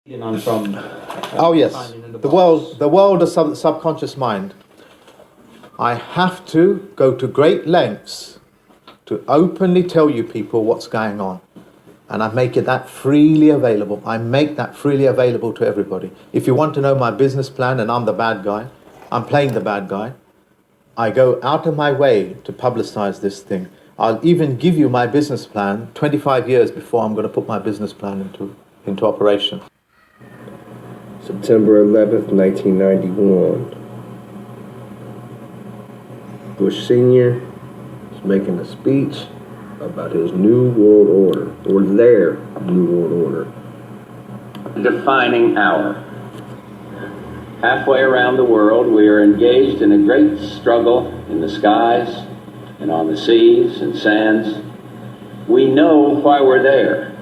On from oh yes, the world of subconscious mind. I have to go to great lengths to openly tell you people what's going on, and I make it that freely available. I make that freely available to everybody. If you want to know my business plan and I'm the bad guy, I'm playing the bad guy, I go out of my way to publicize this thing. I'll even give you my business plan 25 years before I'm going to put my business plan into operation. September 11th, 1991. Bush Sr. is making a speech about his new world order, or their new world order. Defining hour. Halfway around the world, we are engaged in a great struggle in the skies and on the seas and sands. We know why we're there.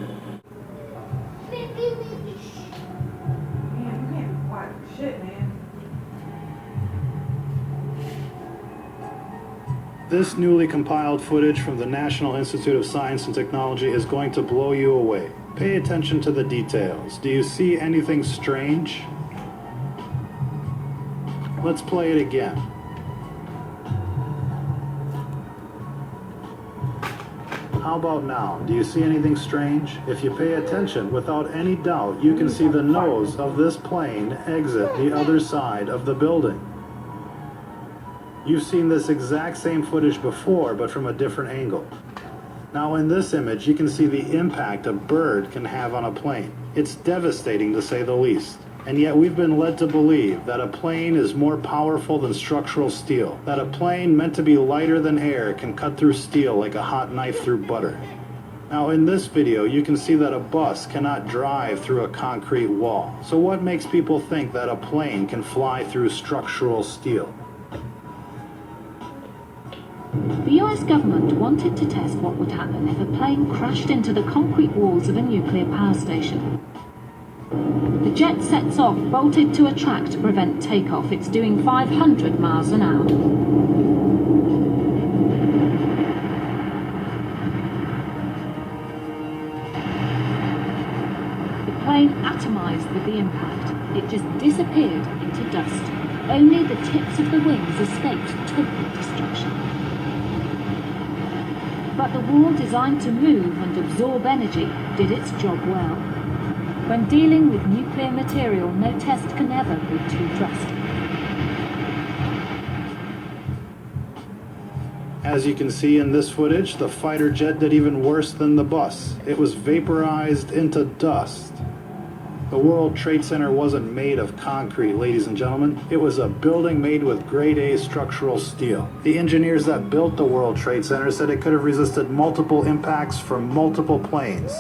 This newly compiled footage from the National Institute of Science and Technology is going to blow you away. Pay attention to the details. Do you see anything strange? Let's play it again. How about now? Do you see anything strange? If you pay attention, without any doubt, you can see the nose of this plane exit the other side of the building. You've seen this exact same footage before, but from a different angle. Now in this image, you can see the impact a bird can have on a plane. It's devastating to say the least. And yet we've been led to believe that a plane is more powerful than structural steel, that a plane meant to be lighter than air can cut through steel like a hot knife through butter. Now in this video, you can see that a bus cannot drive through a concrete wall. So what makes people think that a plane can fly through structural steel? The US government wanted to test what would happen if a plane crashed into the concrete walls of a nuclear power station. The jet sets off, bolted to a track to prevent takeoff. It's doing 500 miles an hour. The plane atomized with the impact. It just disappeared into dust. Only the tips of the wings escaped total destruction. But the wall designed to move and absorb energy did its job well. When dealing with nuclear material, no test can ever be too drastic. As you can see in this footage, the fighter jet did even worse than the bus. It was vaporized into dust. The World Trade Center wasn't made of concrete, ladies and gentlemen. It was a building made with grade A structural steel. The engineers that built the World Trade Center said it could have resisted multiple impacts from multiple planes.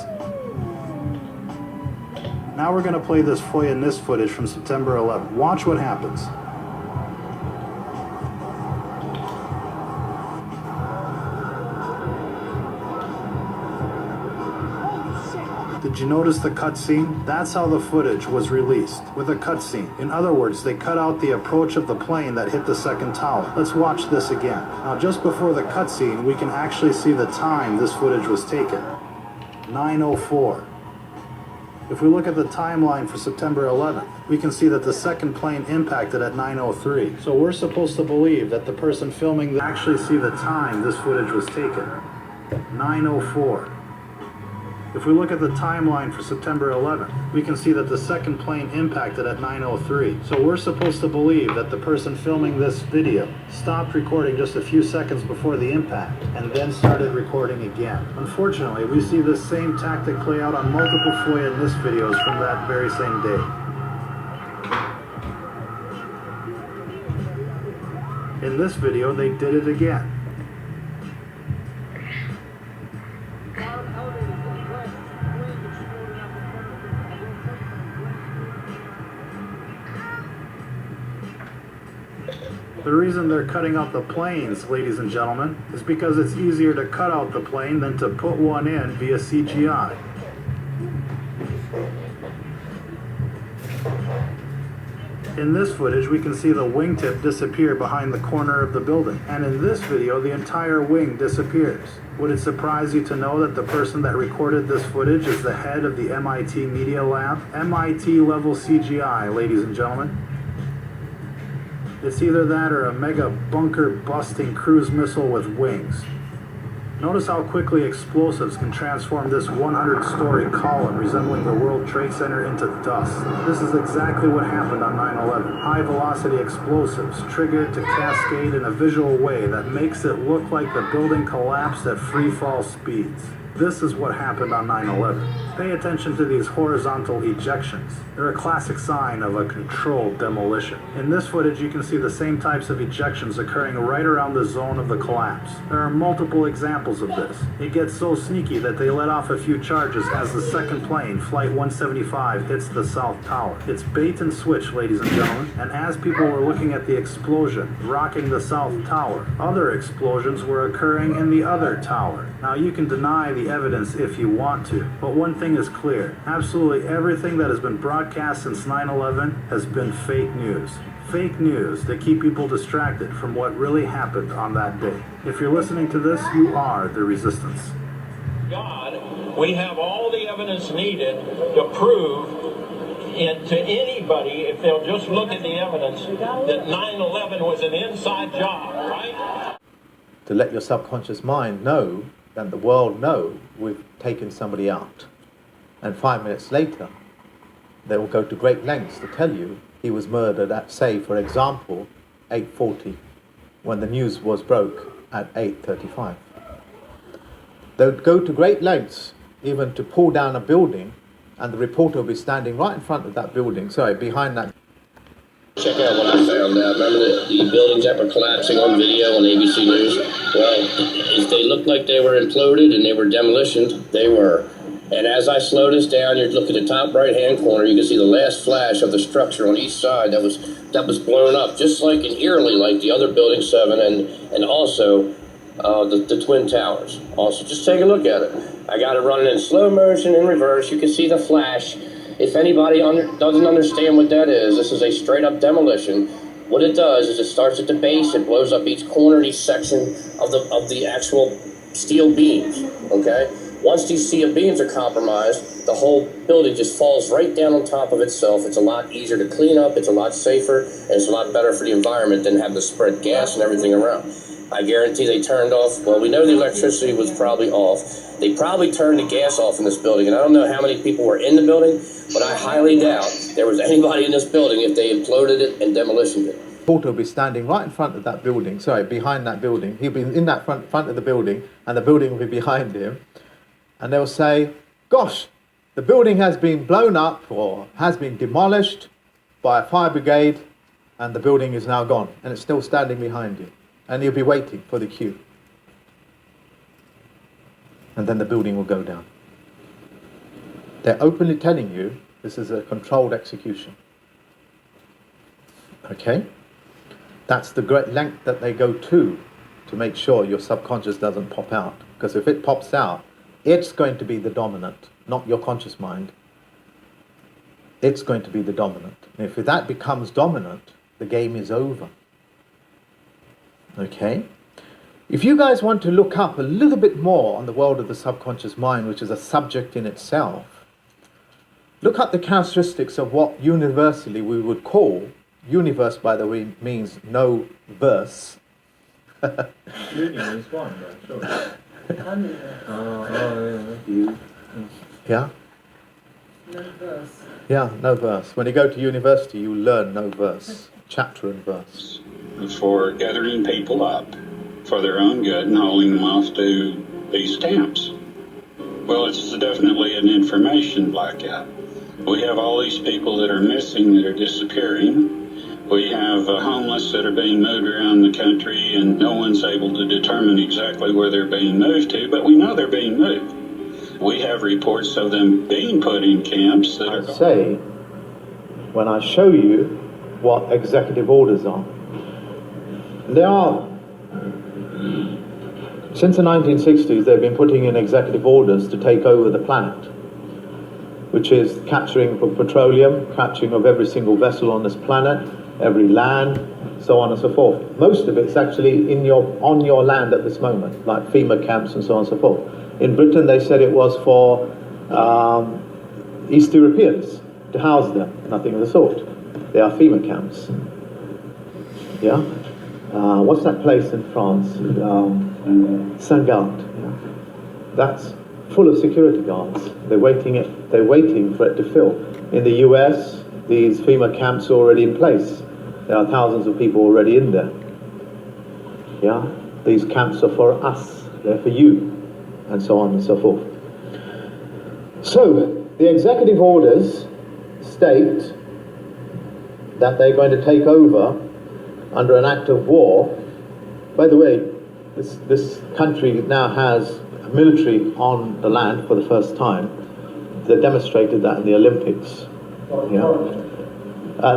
Now we're going to play this for you in this footage from September 11th. Watch what happens. Did you notice the cutscene? That's how the footage was released, with a cutscene. In other words, they cut out the approach of the plane that hit the second tower. Let's watch this again. Now, just before the cutscene, we can actually see the time this footage was taken. 9:04. If we look at the timeline for September 11th, we can see that the second plane impacted at 9:03. So we're supposed to believe that the person filming actually see the time this footage was taken. 9:04. If we look at the timeline for September 11th, we can see that the second plane impacted at 9:03. So we're supposed to believe that the person filming this video stopped recording just a few seconds before the impact and then started recording again. Unfortunately, we see this same tactic play out on multiple FOIA and NIST videos from that very same day. In this video, they did it again. The reason they're cutting out the planes, ladies and gentlemen, is because it's easier to cut out the plane than to put one in via CGI. In this footage, we can see the wingtip disappear behind the corner of the building. And in this video, the entire wing disappears. Would it surprise you to know that the person that recorded this footage is the head of the MIT Media Lab? MIT level CGI, ladies and gentlemen. It's either that or a mega bunker busting cruise missile with wings. Notice how quickly explosives can transform this 100-story column resembling the World Trade Center into dust. This is exactly what happened on 9/11. High-velocity explosives triggered to cascade in a visual way that makes it look like the building collapsed at free-fall speeds. This is what happened on 9/11. Pay attention to these horizontal ejections. They're a classic sign of a controlled demolition. In this footage, you can see the same types of ejections occurring right around the zone of the collapse. There are multiple examples of this. It gets so sneaky that they let off a few charges as the second plane, Flight 175, hits the South Tower. It's bait and switch, ladies and gentlemen, and as people were looking at the explosion rocking the South Tower, other explosions were occurring in the other tower. Now, you can deny the evidence if you want to, but one thing is clear. Absolutely everything that has been broadcast since 9/11 has been fake news. Fake news that keep people distracted from what really happened on that day. If you're listening to this, you are the resistance. God, we have all the evidence needed to prove to anybody, if they'll just look at the evidence, that 9/11 was an inside job, right? To let your subconscious mind know and the world know we've taken somebody out. And 5 minutes later, they will go to great lengths to tell you he was murdered at, say, for example, 8:40, when the news was broke at 8:35. They would go to great lengths even to pull down a building, and the reporter will be standing right in front of that building, sorry, behind that. Check out what I found out. Remember the buildings that were collapsing on video on ABC News? Well, they looked like they were imploded and they were demolitioned. They were. And as I slow this down, you look at the top right-hand corner, you can see the last flash of the structure on each side that was blown up, just like in eerily like the other Building 7 and also the Twin Towers. Also, just take a look at it. I got it running in slow motion in reverse. You can see the flash. If anybody doesn't understand what that is, this is a straight-up demolition. What it does is it starts at the base, it blows up each corner, each section of the actual steel beams, okay? Once these steel beams are compromised, the whole building just falls right down on top of itself. It's a lot easier to clean up, it's a lot safer, and it's a lot better for the environment than have to spread gas and everything around. I guarantee they turned off, well, we know the electricity was probably off. They probably turned the gas off in this building, and I don't know how many people were in the building, but I highly doubt there was anybody in this building if they imploded it and demolitioned it. The reporter will be standing right in front of that building, sorry, behind that building. He'll be in that front of the building, and the building will be behind him. And they'll say, gosh, the building has been blown up or has been demolished by a fire brigade, and the building is now gone, and it's still standing behind you. And you'll be waiting for the cue. And then the building will go down. They're openly telling you this is a controlled execution. Okay? That's the great length that they go to make sure your subconscious doesn't pop out. Because if it pops out, it's going to be the dominant, not your conscious mind. It's going to be the dominant. And if that becomes dominant, the game is over. Okay? If you guys want to look up a little bit more on the world of the subconscious mind, which is a subject in itself, look up the characteristics of what universally we would call, universe by the way means no verse. Union is one, right? Yeah? No verse. Yeah, no verse. When you go to university, you learn no verse, chapter and verse. For gathering people up for their own good and hauling them off to these camps. Well, it's definitely an information blackout. We have all these people that are missing, that are disappearing. We have homeless that are being moved around the country, and no one's able to determine exactly where they're being moved to, but we know they're being moved. We have reports of them being put in camps that are... Say, when I show you what executive orders are, there are, since the 1960s, they've been putting in executive orders to take over the planet. which is capturing of petroleum, capturing of every single vessel on this planet, every land, so on and so forth. Most of it's actually on your land at this moment, like FEMA camps and so on and so forth. In Britain, they said it was for East Europeans to house them. Nothing of the sort. They are FEMA camps. Yeah. What's that place in France? Saint-Gard. Yeah. That's full of security guards. They're waiting for it to fill. In the US, these FEMA camps are already in place. There are thousands of people already in there. Yeah, these camps are for us. They're for you, and so on and so forth. So the executive orders state that they're going to take over under an act of war. By the way, this country now has military on the land for the first time. They demonstrated that in the Olympics. Yeah.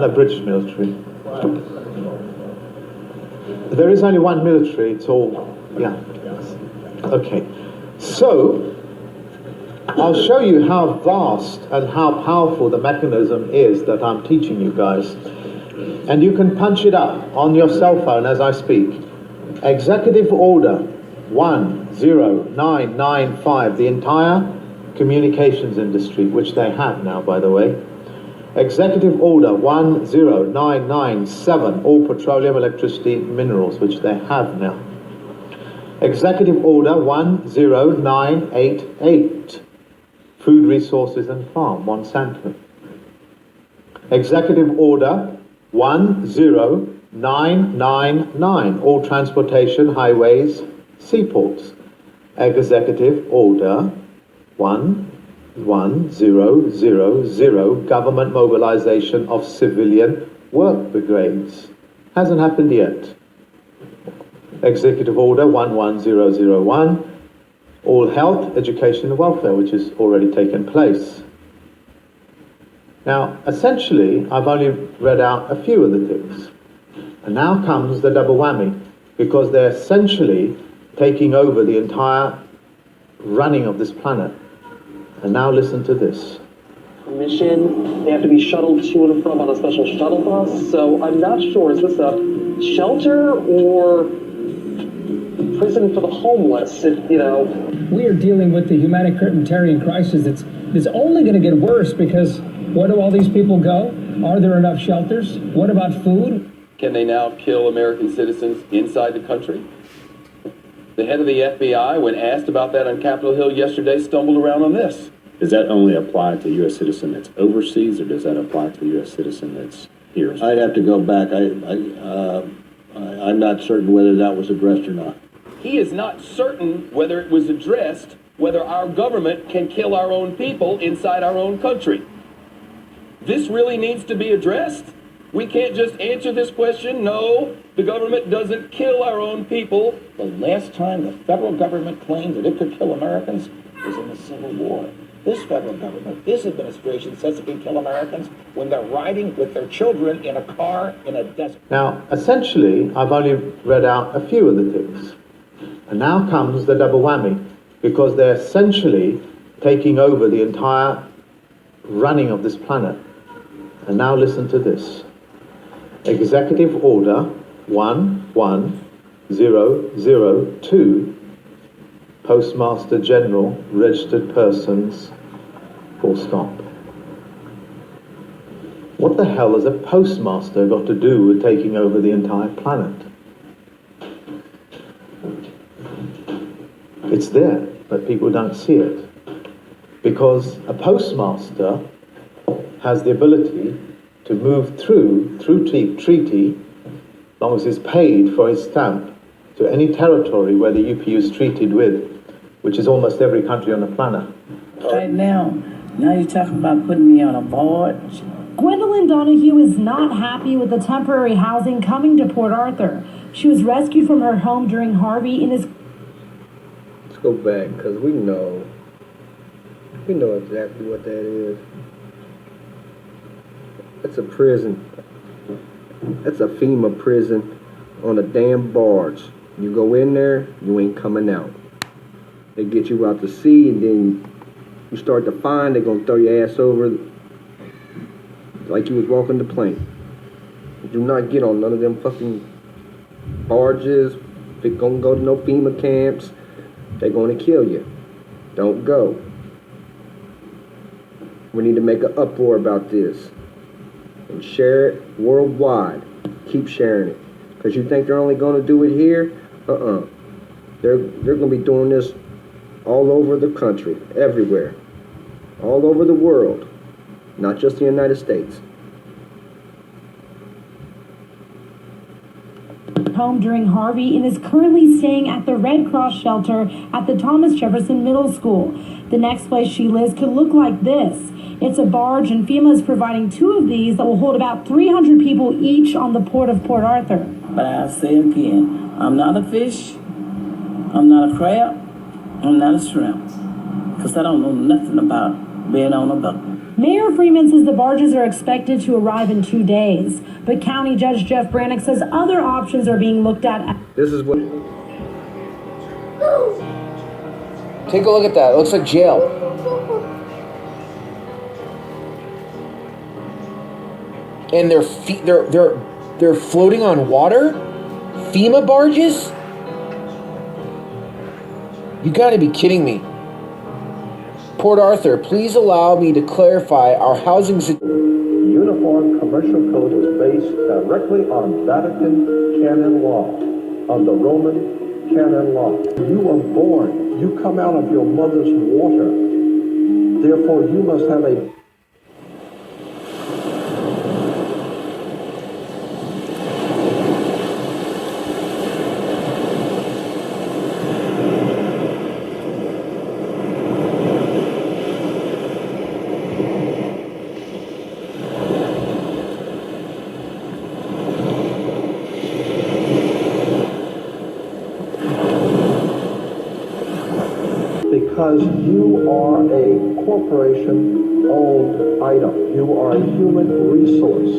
The British military. There is only one military, it's all, yeah. Okay. So, I'll show you how vast and how powerful the mechanism is that I'm teaching you guys. And you can punch it up on your cell phone as I speak. Executive Order 10995, the entire communications industry, which they have now, by the way. Executive Order 10997, all petroleum, electricity, minerals, which they have now. Executive Order 10988, food resources and farm, Monsanto. Executive Order 10999, all transportation, highways, seaports. Executive Order 11000, government mobilization of civilian work brigades. Hasn't happened yet. Executive Order 11001, all health, education and welfare, which has already taken place. Now, essentially, I've only read out a few of the things. And now comes the double whammy, because they're essentially taking over the entire running of this planet. And now listen to this. Mission, they have to be shuttled to and from on a special shuttle bus. So I'm not sure, is this a shelter or prison for the homeless? We are dealing with the humanitarian crisis that's only going to get worse, because where do all these people go? Are there enough shelters? What about food? Can they now kill American citizens inside the country? The head of the FBI, when asked about that on Capitol Hill yesterday, stumbled around on this. Does that only apply to a U.S. citizen that's overseas, or does that apply to a U.S. citizen that's here? I'd have to go back. I'm not certain whether that was addressed or not. He is not certain whether it was addressed, whether our government can kill our own people inside our own country. This really needs to be addressed. We can't just answer this question. No, the government doesn't kill our own people. The last time the federal government claimed that it could kill Americans was in the Civil War. This federal government, this administration says it can kill Americans when they're riding with their children in a car in a desert. Now, essentially, I've only read out a few of the things. And now comes the double whammy, because they're essentially taking over the entire running of this planet. And now listen to this. Executive Order 11002, Postmaster General, Registered Persons, full stop. What the hell has a postmaster got to do with taking over the entire planet? It's there, but people don't see it. Because a postmaster has the ability to move through treaty, as long as he's paid for his stamp, to any territory where the UPU is treated with, which is almost every country on the planet. Right now you're talking about putting me on a board. Gwendolyn Donahue is not happy with the temporary housing coming to Port Arthur. She was rescued from her home during Harvey and is... Let's go back, because we know exactly what that is. That's a prison. That's a FEMA prison on a damn barge. You go in there, you ain't coming out. They get you out to sea, and then You start to find, they're gonna throw your ass over like you was walking the plane. Do not get on none of them fucking barges. If you're gonna go to no FEMA camps, they're gonna kill you. Don't go. We need to make an uproar about this and share it worldwide. Keep sharing it. Because you think they're only gonna do it here? They're gonna be doing this all over the country, everywhere, all over the world, not just the United States. Home during Harvey and is currently staying at the Red Cross shelter at the Thomas Jefferson Middle School. The next place she lives could look like this. It's a barge, and FEMA is providing 2 of these that will hold about 300 people each on the port of Port Arthur. But I'll say again, I'm not a fish, I'm not a crab, I'm not a shrimp, because I don't know nothing about being on a boat. Mayor Freeman says the barges are expected to arrive in 2 days, but County Judge Jeff Brannick says other options are being looked at. This is what... Take a look at that. It looks like jail. And they're floating on water? FEMA barges? You gotta be kidding me. Port Arthur, please allow me to clarify our housing situation. Uniform Commercial Code is based directly on Vatican canon law, on the Roman canon law. You are born, you come out of your mother's water. Therefore, you must have a because you are a corporation-owned item. You are a human resource.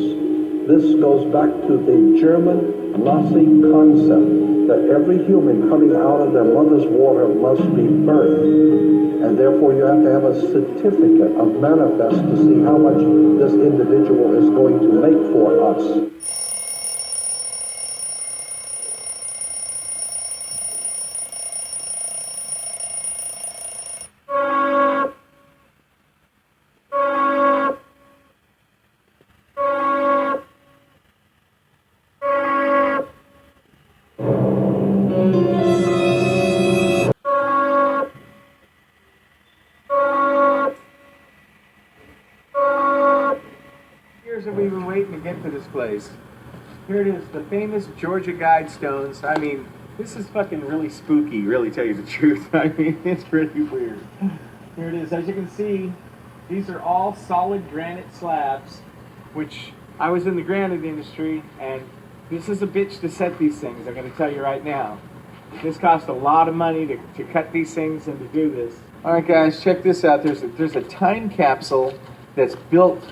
This goes back to the German Nazi concept that every human coming out of their mother's water must be birthed. And therefore you have to have a certificate, a manifest to see how much this individual is going to make for us. Have we been waiting to get to this place? Here it is, the famous Georgia Guidestones. I mean, this is fucking really spooky, really tell you the truth. I mean, it's pretty weird. Here it is. As you can see, these are all solid granite slabs, which I was in the granite industry, and this is a bitch to set these things, I'm going to tell you right now. This cost a lot of money to cut these things and to do this. All right, guys, check this out. There's a time capsule that's built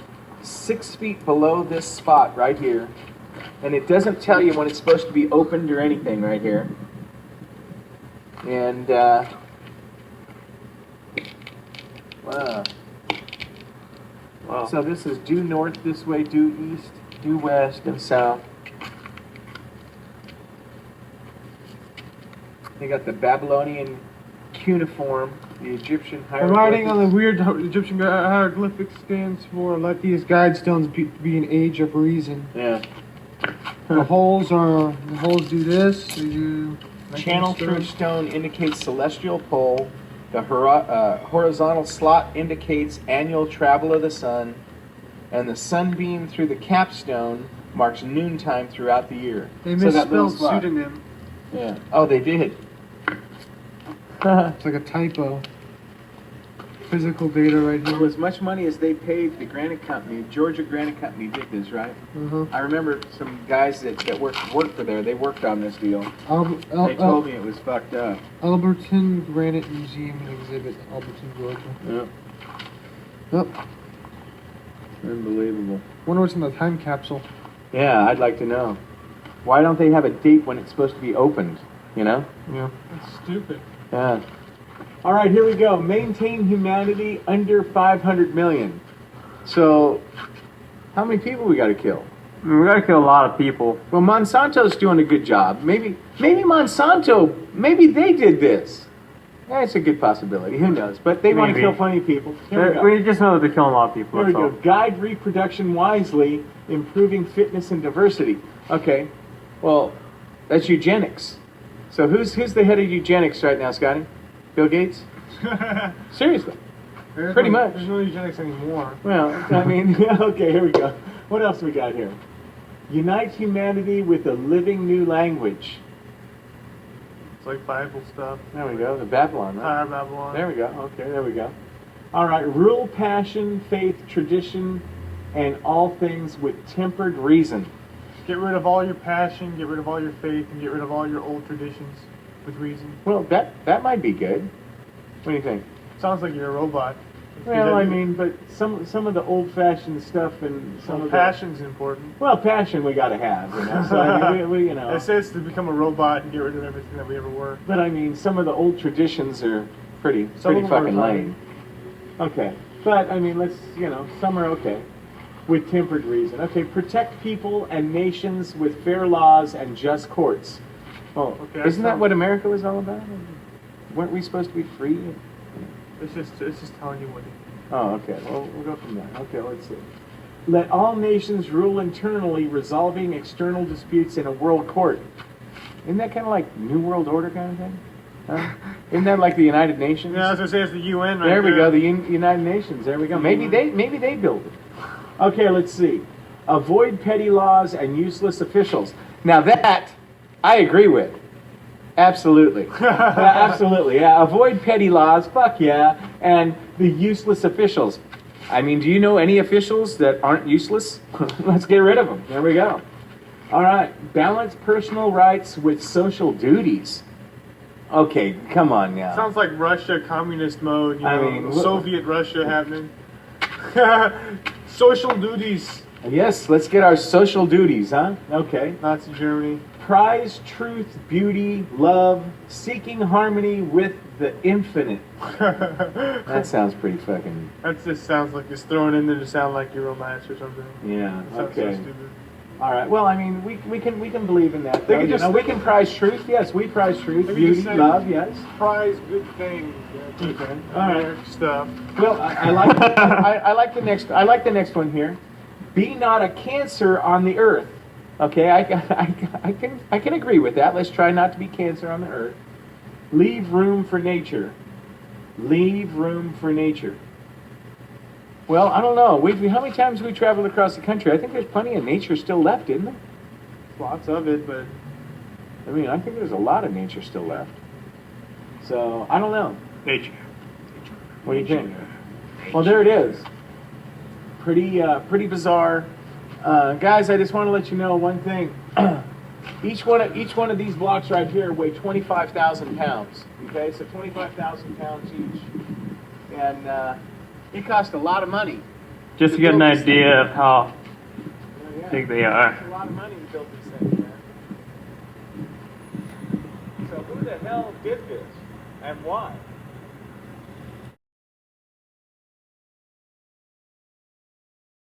6 feet below this spot right here, and it doesn't tell you when it's supposed to be opened or anything right here. And wow. So this is due north this way, due east, due west, and south. They got the Babylonian cuneiform, the Egyptian The writing on the weird Egyptian hieroglyphics stands for "Let these guidestones be an age of reason." Yeah. The holes do this. They do. Channel through stone indicates celestial pole. The horizontal slot indicates annual travel of the sun, and the sunbeam through the capstone marks noontime throughough the year. They misspelled pseudonym. Yeah. Oh, they did. It's like a typo. Physical data right here. For as much money as they paid the granite company, Georgia Granite Company did this, right? Mm-hmm. I remember some guys that worked for there. They worked on this deal. They told me it was fucked up. Alberton Granite Museum and Exhibit, Alberton, Georgia. Yep. Unbelievable. Wonder what's in the time capsule. Yeah, I'd like to know. Why don't they have a date when it's supposed to be opened? You know? Yeah. That's stupid. Yeah. All right, here we go. Maintain humanity under 500 million. So, how many people we got to kill? I mean, we gotta kill a lot of people. Well, Monsanto's doing a good job. Maybe Monsanto, maybe they did this. Yeah, it's a good possibility. Who knows? But they want to kill plenty of people. We just know that they're killing a lot of people. Here we go. Guide reproduction wisely, improving fitness and diversity. Okay, well, that's eugenics. So who's the head of eugenics right now, Scotty? Bill Gates? Seriously. Pretty much. There's no eugenics anymore. Well, I mean, okay, here we go. What else we got here? Unite humanity with a living new language. It's like Bible stuff. There we go. The Babylon, right? Babylon. There we go. Okay, there we go. All right. Rule passion, faith, tradition, and all things with tempered reason. Get rid of all your passion, get rid of all your faith, and get rid of all your old traditions with reason. Well, that might be good. What do you think? Sounds like you're a robot. Well, I mean, but some of the old-fashioned stuff and some of passion's important. Well, passion we got to have, you know. So I mean, we you know. It says to become a robot and get rid of everything that we ever were. But I mean, some of the old traditions are pretty fucking lame. Okay, but I mean, some are okay with tempered reason. Okay, protect people and nations with fair laws and just courts. Well, okay, isn't that what America was all about? Weren't we supposed to be free? It's just telling you what it is. Oh, okay. Well, we'll go from there. Okay, let's see. Let all nations rule internally, resolving external disputes in a world court. Isn't that kind of like New World Order kind of thing? Huh? Isn't that like the United Nations? Yeah, I was gonna say it's the UN. Right there we go. The United Nations. There we go. Maybe they built it. Okay, let's see. Avoid petty laws and useless officials. Now that I agree with. Absolutely. Absolutely. Yeah. Avoid petty laws. Fuck yeah. And the useless officials. I mean, do you know any officials that aren't useless? Let's get rid of them. There we go. All right. Balance personal rights with social duties. Okay, come on now. Sounds like Russia communist mode. You know, I mean, Soviet Russia happening. Social duties. Yes, let's get our social duties, huh? Okay. Nazi Germany. Prize truth, beauty, love, seeking harmony with the infinite. That sounds pretty fucking... That just sounds like it's thrown in there to sound like your romance or something. Yeah, Sounds okay. so stupid. All right, well, I mean, we can believe in that. We can prize truth, yes, we prize truth, beauty, love, yes. Prize good things. Okay. All right. Stuff. Well, I like I like the next one here. Be not a cancer on the earth. Okay, I can agree with that. Let's try not to be cancer on the earth. Leave room for nature. Leave room for nature. Well, I don't know. How many times have we traveled across the country? I think there's plenty of nature still left, isn't there? Lots of it, but I mean, I think there's a lot of nature still left. So I don't know. Nature. What do you think? Well, there it is. Pretty bizarre. Guys, I just want to let you know one thing. Each one of these blocks right here weigh 25,000 pounds. Okay, so 25,000 pounds each, and it cost a lot of money. Just to get an idea of how big they are. It's a lot of money to build these things, man. So who the hell did this, and why?